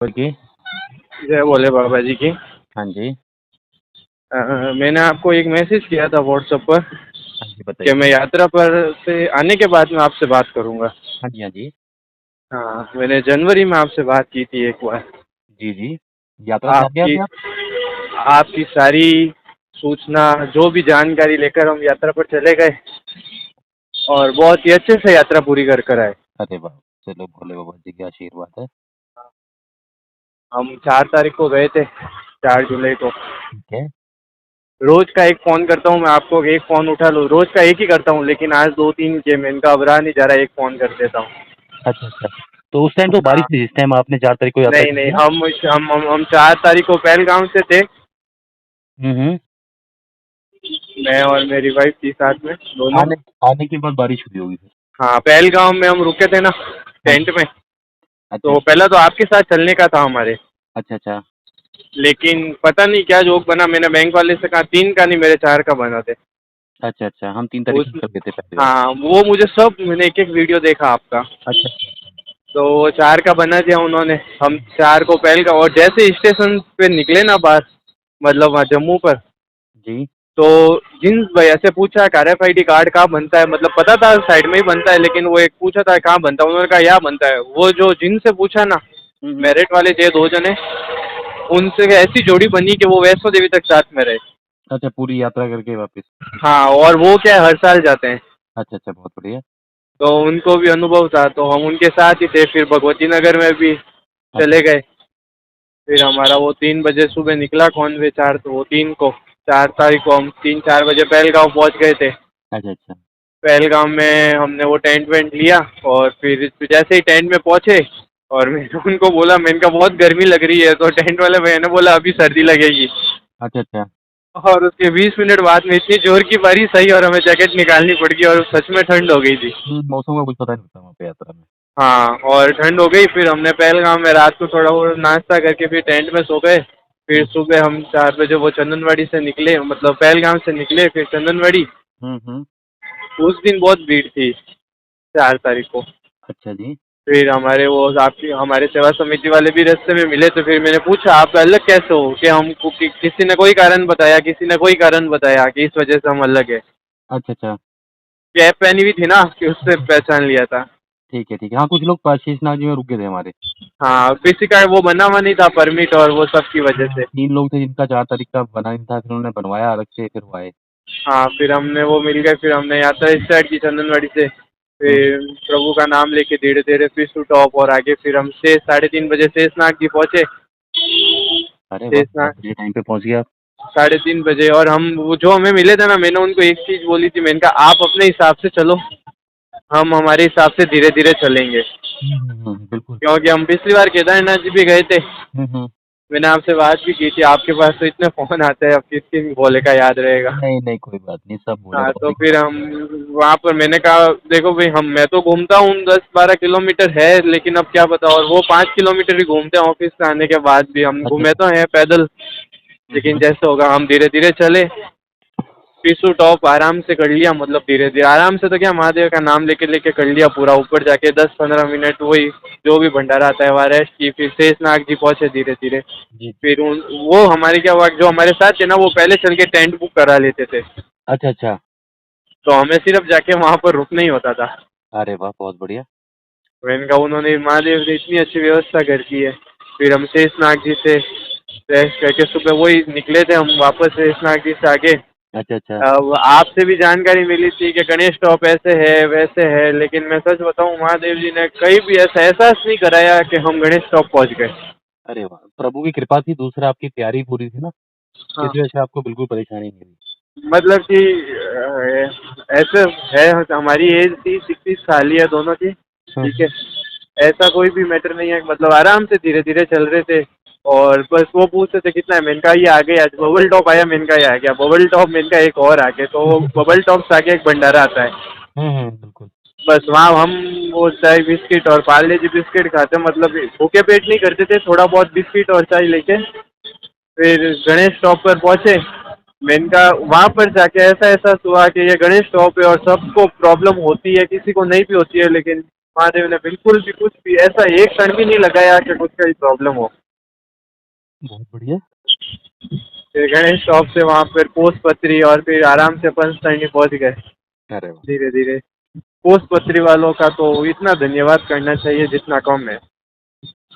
बोलिए। जय बोले बाबा जी की। हाँ जी। मैंने आपको एक मैसेज किया था व्हाट्सएप पर हाँ जी, कि मैं बताइए। यात्रा पर से आने के बाद में आपसे बात करूंगा। हाँ जी, हाँ जी। हाँ, मैंने जनवरी में आपसे बात की थी एक बार। जी, जी। यात्रा से आ गए आपकी अभी आप? आपकी सारी सूचना, जो भी जानकारी लेकर हम यात्रा पर चले गए और बहुत ही अच्छे से यात्रा पूरी कर कर आए। अरे वाह! चलो भोले बाबा जी की आशीर्वाद है। हम 4 तारीख को गए थे, 4 जुलाई को। ठीक है। रोज का एक फ़ोन करता हूँ मैं आपको, एक फ़ोन उठा लो, रोज का एक ही करता हूँ, लेकिन आज 2-3 किए। मैं इनका अब रहा नहीं जा रहा, एक फ़ोन कर देता हूँ। अच्छा, अच्छा। तो उस टाइम तो बारिश हाँ, थी जिस टाइम आपने 4 तारीख को यात्रा नहीं की नहीं, थी ना? हम 4 तारीख को पहलगाम से थे। हुँ, हुँ। मैं और मेरी वाइफ थी साथ में, दोनों। आने आने के बाद बारिश हुई होगी फिर। हाँ, पहलगाम में हम रुके थे ना, हाँ टेंट जी। में। अच्छा, तो अच्छा। पहला तो आपके साथ चलने का था हमारे, अच्छा, अच्छा। लेकिन पता नहीं क्या जोक बना। मैंने बैंक वाले से कहा 3 का नहीं, मेरे 4 का बना थे। अच्छा, अच्छा। हम 3 तारीख उस को निकल गए थे पहली बार। हाँ, वो मुझे सब, मैंने एक-एक वीडियो देखा आपका। अच्छा, अच्छा, अच्छा। तो वो 4 का बना दिया उन्होंने। हम 4 को पहलगाम, और जैसे स्टेशन पे निकले ना बाहर, मतलब वहाँ जम्मू पर, जी। तो जिन भैया से पूछा कि आरएफआईडी कार्ड कहाँ बनता है, मतलब पता था साइड में ही बनता है, लेकिन वो एक पूछा था कहाँ बनता है, उन्होंने कहा यहाँ बनता है। वो जो जिनसे पूछा ना, हुँ, हुँ। मेरिट वाले थे 2 जने, उनसे ऐसी जोड़ी बनी कि वो वैष्णो देवी तक साथ में रहे। अच्छा, पूरी यात्रा करके वापस। हाँ, और वो क्या है, हर साल जाते हैं। अच्छा, अच्छा, बहुत बढ़िया। तो उनको भी अनुभव था, तो हम उनके साथ ही थे। फिर भगवती नगर में भी अच्छा, चले गए। फिर हमारा वो 3 बजे सुबह निकला कॉन्वे 4, तो वो 3 को, 4 तारीख को हम 3-4 बजे पहलगांव पहुंच गए थे। अच्छा, अच्छा। पहलगाम में हमने वो टेंट वेंट लिया, और फिर जैसे ही टेंट में पहुंचे, और मैंने उनको बोला, मैंने कहा बहुत गर्मी लग रही है, तो टेंट वाले भैया ने बोला अभी सर्दी लगेगी। अच्छा, अच्छा। और उसके 20 मिनट बाद में इतनी जोर की बारिश आई और हमें जैकेट निकालनी पड़ गई, और सच में ठंड हो गई थी। मौसम का कुछ पता नहीं लगता वहाँ पे यात्रा में। हाँ, और ठंड हो गई। फिर हमने पहलगाम में रात को थोड़ा वो नाश्ता करके फिर टेंट में सो गए। फिर हुँ, सुबह हम 4 बजे वो चंदनवाड़ी से निकले, मतलब पहलगाम से निकले फिर चंदनवाड़ी। हुँ, हुँ। उस दिन बहुत भीड़ थी, 4 तारीख को। अच्छा जी। फिर हमारे वो आपकी हमारे सेवा समिति वाले भी रास्ते में मिले, तो फिर मैंने पूछा आप अलग कैसे हो, कि हमको किसी ने कोई कारण बताया, किसी ने कोई कारण बताया कि इस वजह से हम अलग है। अच्छा, अच्छा। कैप पहनी हुई थी ना, कि उससे पहचान लिया था। ठीक है, ठीक है। हाँ, कुछ लोग शेषनाग जी में रुक गए थे हमारे। हाँ, किसी का वो बना हुआ नहीं था परमिट, और वो सब की वजह हाँ, से। 3 लोग थे जिनका 4 तारीख का बना नहीं था, फिर उन्होंने बनवाया अलग से, फिर वो आए। हाँ, फिर हमने वो मिल गए। फिर हमने यात्रा स्टार्ट की चंदनवाड़ी से। हुँ, फिर प्रभु का नाम लेके धीरे धीरे पिस्सू टॉप, और आगे फिर हम 6 साढ़े 3 बजे शेषनाग जी पहुँचे। अरे वाह! शेषनाग बहुत बढ़िया टाइम पे पहुँच गए आप। 3:30 बजे। और हम वो जो हमें मिले थे ना, मैंने उनको एक चीज़ बोली थी, मैंने कहा आप अपने हिसाब से चलो, हम हमारे हिसाब से धीरे धीरे चलेंगे। हुँ, हुँ, हुँ, बिल्कुल। क्योंकि हम पिछली बार केदारनाथ जी भी गए थे। हुँ, हुँ। मैंने आपसे बात भी की थी, आपके पास तो इतने फ़ोन आते हैं, अब किसकी भोले का याद रहेगा। नहीं, नहीं, कोई बात नहीं, सब भोले हाँ, बाबा तो की फिर कृपा हम से। वहाँ पर, मैंने कहा देखो भाई, मैं तो घूमता हूँ 10-12 किलोमीटर है, लेकिन अब क्या पता, और वो 5 किलोमीटर ही घूमते हैं ऑफिस से आने के बाद भी। हम अच्छा, घूमे अच्छा। तो हैं पैदल, हुँ, लेकिन हुँ। जैसे होगा हम धीरे धीरे चले। पिसू टॉप आराम से कर लिया, मतलब धीरे धीरे आराम से, तो क्या, महादेव का नाम लेके लेके कर लिया पूरा। ऊपर जाके 10-15 मिनट वही जो भी भंडारा आता है वहाँ रेस्ट की। फिर शेषनाग जी पहुँचे धीरे धीरे। जी। फिर वो हमारे क्या हुआ, जो हमारे साथ थे ना, वो पहले चल के टेंट बुक करा लेते थे, अच्छा, अच्छा। तो हमें सिर्फ जाके वहाँ पर रुकना ही होता था। अरे वाह! बहुत बढ़िया। मैंने कहा उन्होंने, महादेव ने इतनी अच्छी व्यवस्था कर दी है। फिर हम शेषनाग जी से रेस्ट करके सुबह वही निकले थे हम वापस शेषनाग जी से आगे। अच्छा, अच्छा। अब आपसे भी जानकारी मिली थी कि गणेश टॉप ऐसे है वैसे है, लेकिन मैं सच बताऊं, महादेव जी ने कहीं भी ऐसा एहसास नहीं कराया कि हम गणेश टॉप पहुंच गए। अरे वाह! प्रभु की कृपा थी, दूसरा आपकी तैयारी पूरी थी ना, इस हाँ, वजह से आपको बिल्कुल परेशानी नहीं हुई। मतलब कि ऐसे है, हमारी एज थी 36 साल ही है दोनों की, हुँ, ठीक है। हुँ। ऐसा कोई भी मैटर नहीं है, मतलब आराम से धीरे धीरे चल रहे थे। और बस वो पूछ रहे थे कितना है, मैंने कहा ये आ गया, आज बबल टॉप आया, मैंने कहा ये आ गया बबल टॉप, मैंने कहा एक और आ गया, तो वो बबल टॉप से आगे एक भंडारा आता है। हुँ, हुँ, बिल्कुल। बस वहाँ हम वो चाय बिस्किट और पार्ले जी बिस्किट खाते, मतलब भूखे पेट नहीं करते थे, थोड़ा बहुत बिस्किट और चाय लेके फिर गणेश टॉप पर पहुँचे। मैंने कहा वहाँ पर जाके ऐसा एहसास हुआ कि ये गणेश टॉप है और सबको प्रॉब्लम होती है, किसी को नहीं भी होती है, लेकिन महादेव ने बिल्कुल भी कुछ भी ऐसा एक क्षण भी नहीं लगाया कि कुछ का ही प्रॉब्लम हो। बहुत बढ़िया। फिर गणेश चौक से वहाँ फिर पोस्ट पत्री और फिर आराम से पंचतरणी पहुँच गए अरे वाह! धीरे धीरे। पोस्ट पत्री वालों का तो इतना धन्यवाद करना चाहिए जितना कम है,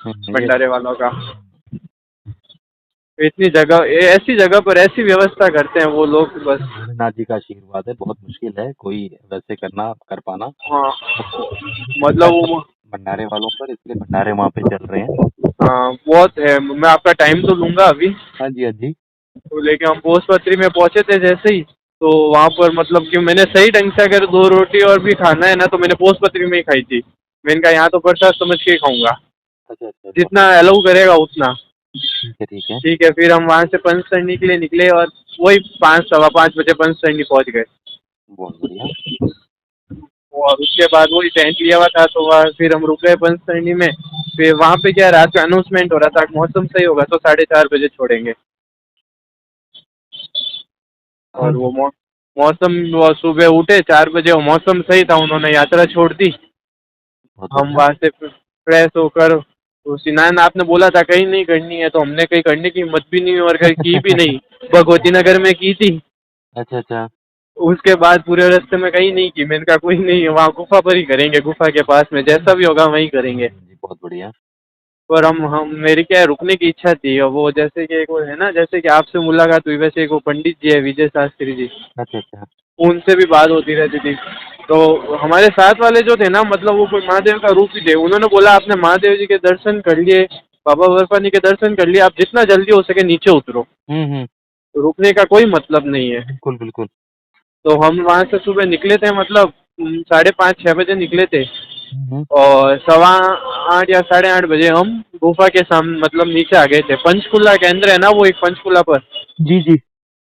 ये भंडारे वालों का। इतनी जगह ऐसी जगह पर ऐसी व्यवस्था करते हैं वो लोग बस। भोलेनाथ जी का आशीर्वाद है, बहुत मुश्किल है कोई वैसे कर पाना। हाँ, कृपा मतलब है वो भंडारे वालों पर, इसलिए भंडारे वहाँ पे चल रहे हैं। हाँ बहुत है। मैं आपका टाइम तो लूँगा अभी, हाँ जी, हाँ जी। तो लेकिन हम पोस्ट पत्री में पहुँचे थे जैसे ही, तो वहाँ पर मतलब कि मैंने सही ढंग से अगर 2 रोटी और भी खाना है ना तो मैंने पोस्ट पत्री में ही खाई थी। मैंने कहा यहाँ तो प्रसाद समझ के ही खाऊँगा, अच्छा, अच्छा, अच्छा। जितना अलाउ करेगा उतना। ठीक है, ठीक है। ठीक है, फिर हम वहाँ से पंचतरणी के लिए निकले और वही 5 सवा 5 बजे पंचतरणी पहुँच गए। बहुत बढ़िया। और उसके बाद वही टेंट लिया हुआ था तो वहाँ फिर हम रुक गए पंचतरणी में। फिर वहाँ पे क्या रात का अनाउंसमेंट हो रहा था कि मौसम सही होगा तो 4:30 बजे छोड़ेंगे। हाँ और जी। मौसम वो सुबह उठे 4 बजे, वो मौसम सही था, उन्होंने यात्रा छोड़ दी। बहुत हम बढ़िया। वहाँ से फ्रेश होकर तो स्नान आपने बोला था कहीं नहीं करनी है तो हमने कहीं करने की हिम्मत भी नहीं और कहीं की भी नहीं। भगवती नगर में की थी। अच्छा, अच्छा। उसके बाद पूरे रास्ते में कहीं नहीं की। मैंने कहा कोई नहीं है, वहाँ गुफा पर ही करेंगे, गुफा के पास में जैसा भी होगा वहीं हाँ करेंगे। जी, हाँ जी, बहुत बढ़िया। पर हम मेरी क्या है, रुकने की इच्छा थी। और वो जैसे कि एक वो है ना, जैसे कि आपसे मुलाकात हुई वैसे एक वो पंडित जी है विजय शास्त्री जी, अच्छा, अच्छा। उनसे भी बात होती रहती थी। तो हमारे साथ वाले जो थे ना, मतलब वो कोई महादेव का रूप ही थे। उन्होंने बोला आपने महादेव जी के दर्शन कर लिए, बाबा बर्फानी के दर्शन कर लिए, आप जितना जल्दी हो सके नीचे उतरो, हुँ। रुकने का कोई मतलब नहीं है। बिल्कुल, बिल्कुल। तो हम वहाँ से सुबह निकले थे, मतलब 5:30-6 बजे निकले थे। हुँ। और सवा 8 या 8:30 बजे हम गुफा के सामने मतलब नीचे आ गए थे। पंचकूला केंद्र है ना वो, एक पंचकूला पर, जी, जी।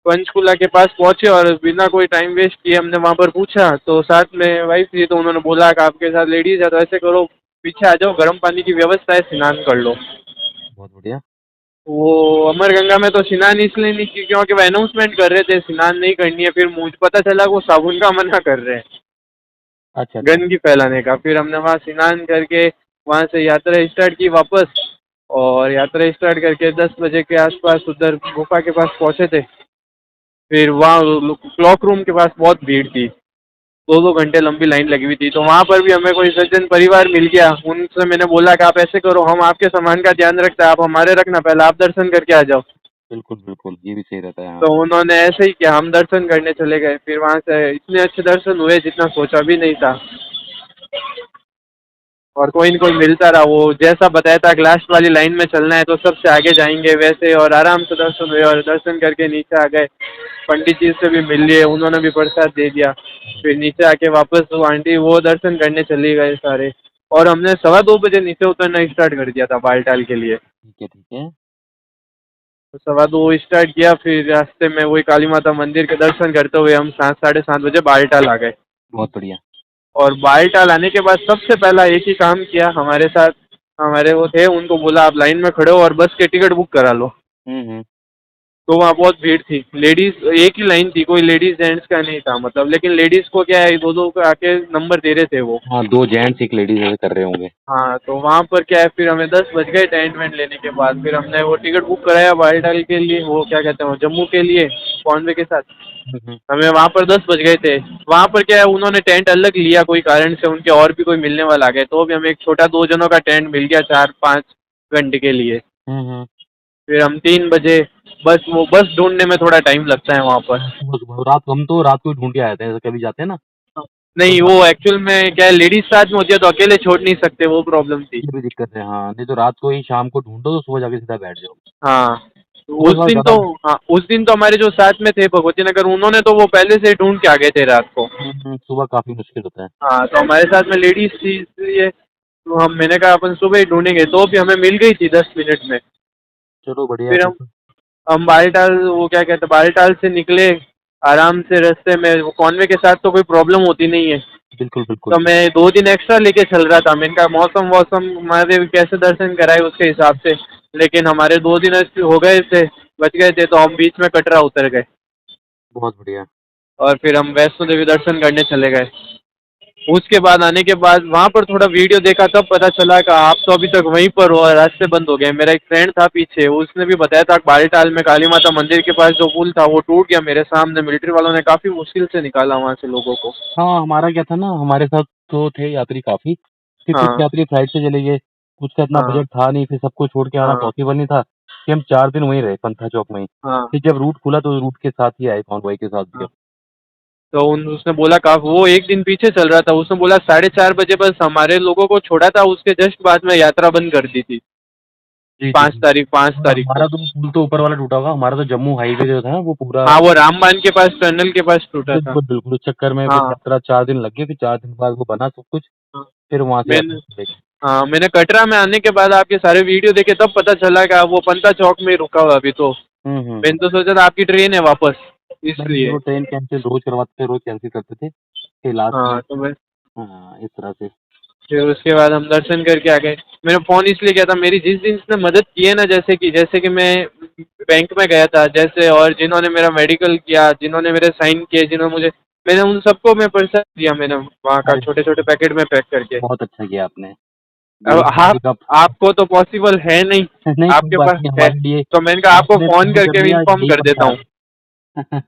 पंचकूला के पास पहुंचे और बिना कोई टाइम वेस्ट किए हमने वहाँ पर पूछा तो साथ में वाइफ थी, तो उन्होंने बोला कि आपके साथ लेडीज है तो ऐसे करो, पीछे आ जाओ, गर्म पानी की व्यवस्था है, स्नान कर लो। बहुत बढ़िया। वो अमर गंगा में तो स्नान इसलिए नहीं की क्योंकि वो अनाउंसमेंट कर रहे थे स्नान नहीं करनी है। फिर मुझे पता चला वो साबुन का मना कर रहे हैं, अच्छा, अच्छा। गंदगी फैलाने का। फिर हमने वहाँ स्नान करके वहाँ से यात्रा स्टार्ट की वापस। और यात्रा स्टार्ट करके 10 बजे के आसपास उधर गुफा के पास पहुँचे थे। फिर वहाँ क्लॉक रूम के पास बहुत भीड़ थी, 2-2 घंटे लंबी लाइन लगी हुई थी। तो वहाँ पर भी हमें कोई सज्जन परिवार मिल गया। उनसे मैंने बोला कि आप ऐसे करो, हम आपके सामान का ध्यान रखते हैं, आप हमारे रखना, पहले आप दर्शन करके आ जाओ। बिल्कुल, बिल्कुल, ये भी सही रहता है, हाँ। तो उन्होंने ऐसे ही किया, हम दर्शन करने चले गए। फिर वहाँ से इतने अच्छे दर्शन हुए जितना सोचा भी नहीं था। और कोई न कोई मिलता रहा, वो जैसा बताया था कि लास्ट वाली लाइन में चलना है तो सबसे आगे जाएंगे वैसे। और आराम से दर्शन हुए और दर्शन करके नीचे आ गए। पंडित जी से भी मिल लिए, उन्होंने भी प्रसाद दे दिया। अरे फिर वाह! नीचे आके वापस वो आंटी वो दर्शन करने चली गए सारे। और हमने 2:15 बजे नीचे उतरना स्टार्ट कर दिया था बालटाल के लिए। ठीक है, ठीक है। तो 2:15 स्टार्ट किया, फिर रास्ते में वही काली माता मंदिर के दर्शन करते हुए हम 7 साढ़े 7 बजे बालटाल आ गए। बहुत बढ़िया। और बालटाल आने के बाद सबसे पहला एक ही काम किया हमारे साथ, हमारे वो थे, उनको बोला आप लाइन में खड़े हो और बस के टिकट बुक करा लो। हुँ। तो वहाँ बहुत भीड़ थी, लेडीज एक ही लाइन थी, कोई लेडीज जेंट्स का नहीं था मतलब। लेकिन लेडीज को क्या है, 2-2 को आके नंबर दे रहे थे वो। हाँ, 2 जेंट्स 1 लेडीज़ ऐसे कर रहे होंगे। हाँ, तो वहाँ पर क्या है, फिर हमें 10 बज गए टेंट वेंट लेने के बाद। फिर हमने वो टिकट बुक कराया बालटाल के लिए, वो क्या कहते हैं वो जम्मू के लिए, कॉन्वे के साथ। हुँ। हमें वहाँ पर 10 बज गए थे। वहाँ पर क्या है, उन्होंने टेंट अलग लिया कोई कारण से, उनके और भी कोई मिलने वाला आ गए, तो भी हमें एक छोटा 2 जनों का टेंट मिल गया 4-5 घंटे के लिए। हुँ। फिर हम 3 बजे, बस वो बस ढूंढने में थोड़ा टाइम लगता है वहाँ पर। हाँ, सुबह-सुबह रात हम तो रात को ही ढूँढ के आए थे, ऐसे कभी जाते हैं ना, तो नहीं, रात वो एक्चुअल में क्या है, लेडीज साथ में होती है तो अकेले छोड़ नहीं सकते, वो प्रॉब्लम थी। ये भी दिक्कत है, हाँ, नहीं तो रात को ही शाम को ढूँढो तो सुबह जाके सीधा बैठ जाओ। हाँ, तो उस सुबह-सुबह दिन तो, ज़्यादा हाँ उस दिन तो हमारे जो साथ में थे भगवती नगर, उन्होंने तो वो पहले से ढूंढ के आ गए थे रात को। सुबह काफ़ी मुश्किल होता है। हाँ, तो हमारे साथ में लेडीज थी इसलिए तो मैंने कहा अपन सुबह ही ढूंढेंगे, तो भी हमें मिल गई थी 10 मिनट में। चलो बढ़िया है फिर फिर हम तो। हम बालटाल, वो क्या कहते हैं, बालटाल से निकले आराम से रास्ते में। वो कॉन्वे के साथ तो कोई प्रॉब्लम होती नहीं है। बिल्कुल, बिल्कुल। तो मैं 2 दिन एक्स्ट्रा लेके चल रहा था, मैंने कहा मौसम वौसम महादेव कैसे दर्शन कराए उसके हिसाब से। लेकिन हमारे 2 दिन ऐसे हो गए थे, बच गए थे, तो हम बीच में कटरा उतर गए। बहुत बढ़िया। और फिर हम वैष्णो देवी दर्शन करने चले गए। उसके बाद आने के बाद वहाँ पर थोड़ा वीडियो देखा, तब पता चला कि आप तो अभी तक वहीं पर हो और रास्ते बंद हो गए। मेरा एक फ्रेंड था पीछे, उसने भी बताया था बालटाल में काली माता मंदिर के पास जो पुल था वो टूट गया मेरे सामने। मिलिट्री वालों ने काफी मुश्किल से निकाला वहाँ से लोगों को। हाँ, हमारा क्या था ना, हमारे साथ तो थे यात्री काफ़ी, फिर कुछ हाँ यात्री फ्लाइट से चले गए, कुछ का इतना हाँ बजट था नहीं, फिर सबको छोड़ के आना हाँ पॉसिबल नहीं था, कि हम 4 दिन वहीं रहे पंथा चौक में ही। हाँ फिर जब रूट खुला तो रूट के साथ ही आए कॉन्वॉय के साथ भी हाँ। अब। तो उसने बोला वो एक दिन पीछे चल रहा था, उसने बोला 4:30 बजे बस हमारे लोगों को छोड़ा था, उसके जस्ट बाद में यात्रा बंद कर दी थी। जी, जी, पाँच जी। तारीख पाँच और तारीख को हमारा तो पुल तो ऊपर वाला टूटा होगा, हमारा तो जम्मू हाईवे जो था ना वो पूरा। हाँ, वो रामबान के पास टनल के पास टूटा था। बिल्कुल, बिल्कुल, उस चक्कर में फिर हाँ यात्रा 4 दिन लग गए, फिर 4 दिन बाद वो बना सब कुछ, हाँ। फिर वहाँ से मैंने यात्रा शुरू की। हाँ, मैंने कटरा में आने के बाद आपके सारे वीडियो देखे, तब पता चला कि वो पंता चौक में रुका हुआ अभी तो। हुँ, हुँ, मैंने हुँ। तो सोचा था आपकी ट्रेन है वापस, नहीं, नहीं, इसलिए। वो ट्रेन कैंसल रोज़ करवाते थे, रोज़ कैंसल करते थे, फिर लास्ट में। हाँ, तो मैं हाँ, इस तरह से। फिर उसके बाद हम दर्शन करके आ गए। मैंने फ़ोन इसलिए किया था, मेरी जिस दिन इसने मदद की है ना, जैसे कि मैं बैंक में गया था जैसे, और जिन्होंने मेरा मेडिकल किया, जिन्होंने मेरे साइन किए, जिन्होंने मुझे, मैंने उन सबको मैं पैसा दिया, मैंने वहाँ का अरे! छोटे-छोटे पैकेट में पैक करके। बहुत अच्छा किया आपने। अब भोले बाबा जी का आपको तो पॉसिबल है नहीं, नहीं, कोई आपके बात पास नहीं, है, हमारे लिए तो मैंने कहा आपको आपने फ़ोन फ़ोन कर करके लिया, इन्फॉर्म यही कर देता हूँ। प्रसाद है।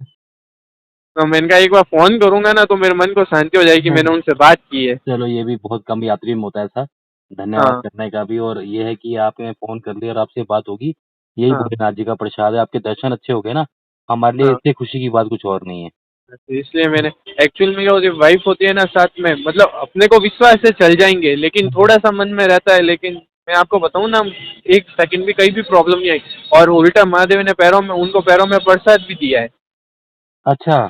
तो मैंने कहा एक बार फ़ोन करूँगा ना तो मेरे मन को शांति हो जाएगी, मैंने उनसे बात की है। चलो, ये भी बहुत कम यात्री में होता है ऐसा। धन्यवाद हाँ, करने का भी, और ये है कि आपने फ़ोन कर लिया और आपसे बात होगी, यही हाँ, भोलेनाथ जी का प्रसाद है। आपके दर्शन अच्छे हो गए ना, हमारे लिए हाँ। इससे खुशी की बात कुछ और नहीं है। तो इसलिए मैंने, एक्चुअल में क्या होती है, वाइफ होती है ना साथ में, मतलब अपने को विश्वास है चल जाएंगे, लेकिन हुँ। थोड़ा सा मन में रहता है। लेकिन मैं आपको बताऊं ना, एक सेकंड भी कहीं भी प्रॉब्लम नहीं आई। और उल्टा महादेव ने उनको पैरों में प्रसाद भी दिया है। अच्छा,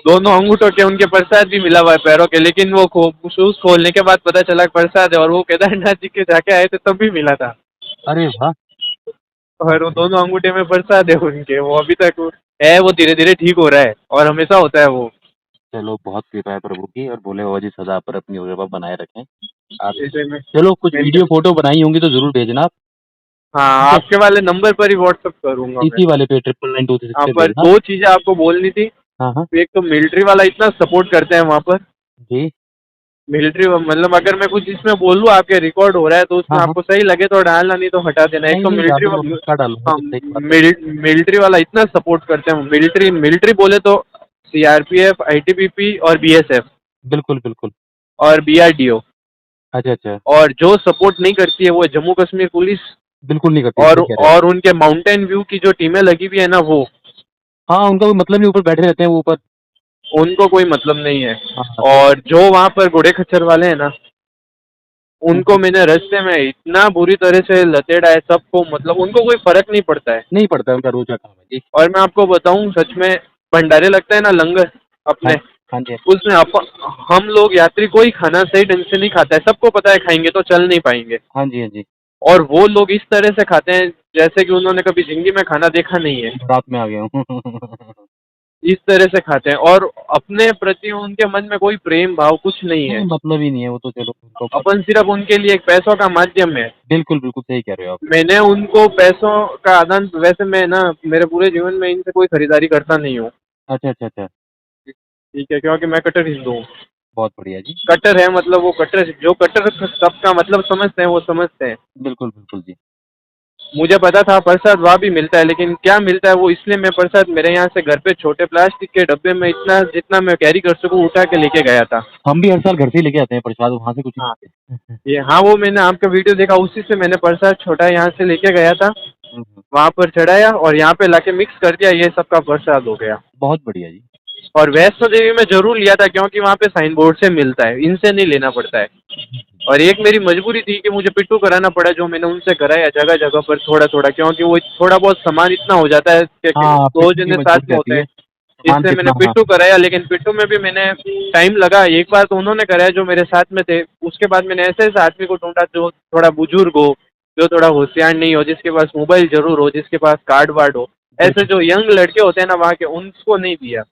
दोनों अंगूठों के उनके प्रसाद भी मिला हुआ है पैरों के, लेकिन वो शूज खोलने के बाद पता चला कि प्रसाद है, और वो केदारनाथ जी के जाके आए थे तब भी मिला था। अरे वाह! और वो दोनों अंगूठे में प्रसाद है उनके, वो अभी तक है, वो धीरे धीरे ठीक हो रहा है, और हमेशा होता है वो। चलो, बहुत कृपा है प्रभु की, और भोले बाबा जी सदा पर अपनी कृपा बनाए रखें। आप जैसे में चलो, कुछ मैंने, वीडियो फ़ोटो बनाई होंगी तो ज़रूर भेजना आप, हाँ, ठीक है? आपके वाले नंबर पर ही व्हाट्सअप करूँगा मैं। इसी वाले पे 999236 हाँ, पे पर भेजना। 2 चीज़ें आपको बोलनी थी। हाँ, हाँ। एक तो मिलिट्री वाला इतना सपोर्ट करते हैं वहाँ पर। जी। मिलिट्री मतलब अगर मैं कुछ इसमें बोलूँ आपके रिकॉर्ड हो रहा है तो हाँ, उसमें हाँ। आपको सही लगे तो डालना, नहीं तो हटा देना। एक नहीं, तो नहीं, मिलिट्री डालूँगा, पक्का डालूँगा, हाँ, तो सही बात है। मिलिट्री वाला इतना सपोर्ट करते हैं। मिलिट्री मिलिट्री बोले तो सीआरपीएफ, आईटीबीपी और बीएसएफ बिल्कुल, बिल्कुल। और बीआरडीओ। अच्छा, अच्छा। और जो सपोर्ट नहीं करती है वो है जम्मू कश्मीर पुलिस। बिल्कुल नहीं करती, और सही कह रहे हो आप। उनके माउंटेन व्यू की जो टीमें लगी हुई है ना, वो, हाँ, उनका कोई मतलब नहीं, ऊपर बैठे रहते हैं वो ऊपर। उनको कोई मतलब नहीं है। हाँ, सही। और जो वहाँ पर घोड़े खच्चर वाले हैं ना, हुँ, उनको हुँ। मैंने रास्ते में इतना बुरी तरह से लतेड़ा है सबको, मतलब उनको कोई फर्क नहीं पड़ता है। नहीं पड़ता है, उनका रोज़ का काम है। जी। और मैं आपको बताऊं सच में, भंडारे लगता है ना लंगर हाँ, अपने, हाँ जी, हाँ जी। उसमें हम लोग यात्री कोई खाना सही ढंग से नहीं खाता है, सबको पता है खाएंगे तो चल नहीं पाएंगे। हाँ जी, हाँ जी। और वो लोग इस तरह से खाते हैं जैसे कि उन्होंने कभी जिंदगी में खाना देखा नहीं है। बारात में आ गया हूँ। इस तरह से खाते हैं, और अपने प्रति उनके मन में कोई प्रेम भाव कुछ नहीं नहीं, है। मतलब ही नहीं है, वो तो चलो उनको पर। अपन सिर्फ उनके लिए एक पैसों का माध्यम है। बिल्कुल, बिल्कुल सही कह रहे हो आप। मैंने उनको पैसों का आदान, वैसे मैं ना मेरे पूरे जीवन में इनसे कोई खरीदारी करता नहीं हूँ। अच्छा, अच्छा, अच्छा। ठीक है, क्योंकि मैं कट्टर हिंदू हूँ। बहुत बढ़िया जी। कट्टर है मतलब वो कट्टर, जो कट्टर सबका मतलब समझते हैं वो समझते हैं। बिल्कुल, बिल्कुल जी। मुझे पता था प्रसाद वहाँ भी मिलता है, लेकिन क्या मिलता है वो, इसलिए मैं प्रसाद मेरे यहाँ से घर पे छोटे प्लास्टिक के डब्बे में इतना जितना मैं कैरी कर सकूँ उठा के लेके गया था। हम भी हर साल घर से ही लेके आते हैं प्रसाद, वहाँ से कुछ नहीं हाँ, लेते। ये हाँ, वो मैंने आपका वीडियो देखा, उसी से मैंने प्रसाद छोटा यहाँ से लेके गया था, हुँ, हुँ। वहाँ पर चढ़ाया और यहाँ पे लाके मिक्स कर दिया, ये सबका प्रसाद हो गया। बहुत बढ़िया जी। और वैष्णो देवी में जरूर लिया था क्योंकि वहाँ पे साइन बोर्ड से मिलता है, इनसे नहीं लेना पड़ता है। और एक मेरी मजबूरी थी कि मुझे पिट्ठू कराना पड़ा, जो मैंने उनसे कराया जगह जगह पर थोड़ा थोड़ा, क्योंकि वो थोड़ा बहुत सामान इतना हो जाता है कि हाँ, दो पिट्ठू की जने साथ मजबूरी में रहती होते है, हैं। सामान इसलिए मैंने कितना हाँ। पिट्ठू कराया, लेकिन पिट्ठू में भी मैंने टाइम लगा। एक बार तो उन्होंने कराया जो मेरे साथ में थे, उसके बाद मैंने ऐसे ऐसे आदमी को ढूंढा जो थोड़ा बुजुर्ग हो, जो थोड़ा होशियार नहीं हो, जिसके पास मोबाइल जरूर हो, जिसके पास कार्ड वार्ड हो। ऐसे बिल्कुल, जो यंग लड़के होते हैं ना वहाँ के, उनको नहीं दिया।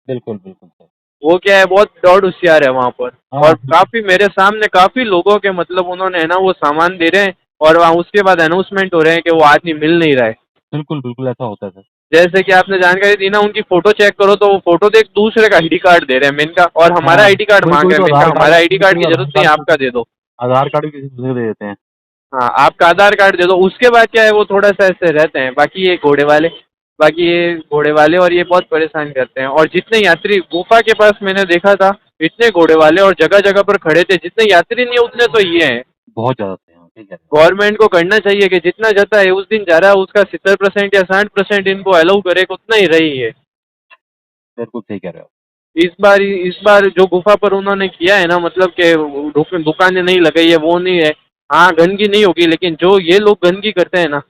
बिल्कुल, बिल्कुल सर। वो क्या है, बहुत दौड़ होशियार है वहाँ पर। हाँ, और बिल्कुल, काफी मेरे सामने काफी लोगों के, मतलब उन्होंने है ना वो सामान दे रहे हैं, और वहाँ उसके बाद अनाउंसमेंट हो रहे हैं कि वो आदमी मिल नहीं रहा है। बिल्कुल, बिल्कुल ऐसा होता है सर। जैसे कि आपने जानकारी दी ना, उनकी फोटो चेक करो तो वो फोटो देख दूसरे का आईडी कार्ड दे रहे हैं। मैंने कहा और हमारा हाँ, आईडी कार्ड कोई मांग कोई रहे तो हैं। मैंने आधार कहा कार्ड हमारा आईडी कोई कार्ड कोई की आधार जरूरत नहीं, कार्ड आपका दे दो। आधार कार्ड भी किसी दूसरे को दे देते हैं। हाँ, आपका आधार कार्ड दे दो। उसके बाद क्या है, वो थोड़ा सा ऐसे रहते हैं। बाकी ये घोड़े वाले और ये बहुत परेशान करते हैं। और जितने यात्री गुफा के पास मैंने देखा था, इतने घोड़े वाले और जगह जगह पर खड़े थे। जितने यात्री नहीं उतने तो ये हैं। बहुत ज़्यादा थे, हाँ, ठीक है। गवर्नमेंट को करना चाहिए कि जितना जाता है उस दिन जा रहा है उसका 70% या 60% इनको अलाउ करे, उतना ही रही है। बिल्कुल सही कह रहे हो। इस बार जो गुफा पर उन्होंने किया है ना, मतलब कि दुकानें नहीं लगाई है, वो नहीं है। हाँ, गंदगी नहीं होगी, लेकिन जो ये लोग गंदगी करते हैं ना,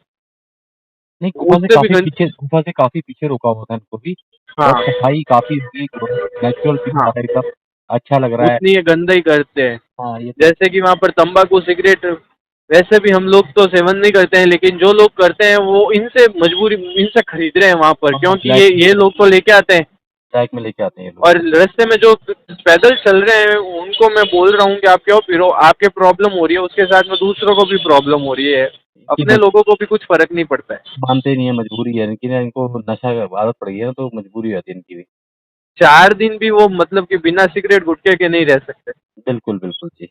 नहीं, उससे भी गंद गुफा से काफ़ी पीछे रोका हुआ था इनको भी, और हाँ, सफाई काफ़ी होगी, नेचुरल फील आ हाँ, रहा है एकदम, अच्छा लग रहा है। उतनी ये गंदगी करते हैं। हाँ, ये तो जैसे कि वहाँ पर तंबाकू सिगरेट, वैसे भी हम लोग तो सेवन नहीं करते हैं, लेकिन जो लोग करते हैं वो इनसे खरीद रहे हैं वहाँ पर, हाँ, क्योंकि ये लोग तो लेके आते हैं। ब्लैक में लेके आते हैं ये लोग। और रास्ते में जो पैदल चल रहे हैं उनको मैं बोल रहा हूँ कि आप क्यों पी रहे हो, आपके प्रॉब्लम हो रही है, उसके साथ में दूसरों को भी प्रॉब्लम हो रही है। कि अपने लोगों को भी कुछ फर्क नहीं पड़ता है। मानते नहीं है, मजबूरी है इनकी ना, इनको नशा की आदत पड़ गई है ना, तो मजबूरी हो जाती है इनकी भी। 4 दिन भी वो मतलब कि बिना सिगरेट गुटखे के नहीं रह सकते। बिल्कुल, बिल्कुल जी।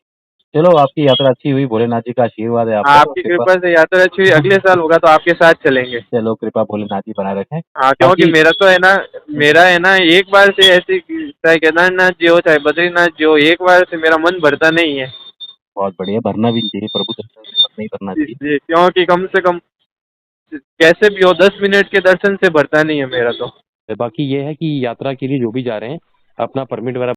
चलो, आपकी यात्रा अच्छी हुई, भोलेनाथ जी का आशीर्वाद है आप पर, और आपकी कृपा। कृपा से यात्रा अच्छी हुई, अगले साल होगा तो आपके साथ चलेंगे। चलो, कृपा भोलेनाथ जी बनाए रखें। हाँ, क्योंकि बाकी मेरा है ना, एक बार से ऐसी, चाहे केदारनाथ जी हो चाहे बद्रीनाथ जी हो, एक बार से मेरा मन भरता नहीं है। बहुत बढ़िया, भरना भी नहीं चाहिए, प्रभु दर्शन से मत नहीं करना चाहिए। इसलिए, क्योंकि कम से कम कैसे भी हो 10 मिनट के दर्शन से भरता नहीं है मेरा तो। बाकी ये है कि यात्रा के लिए जो भी जा रहे हैं, अपना परमिट वगैरह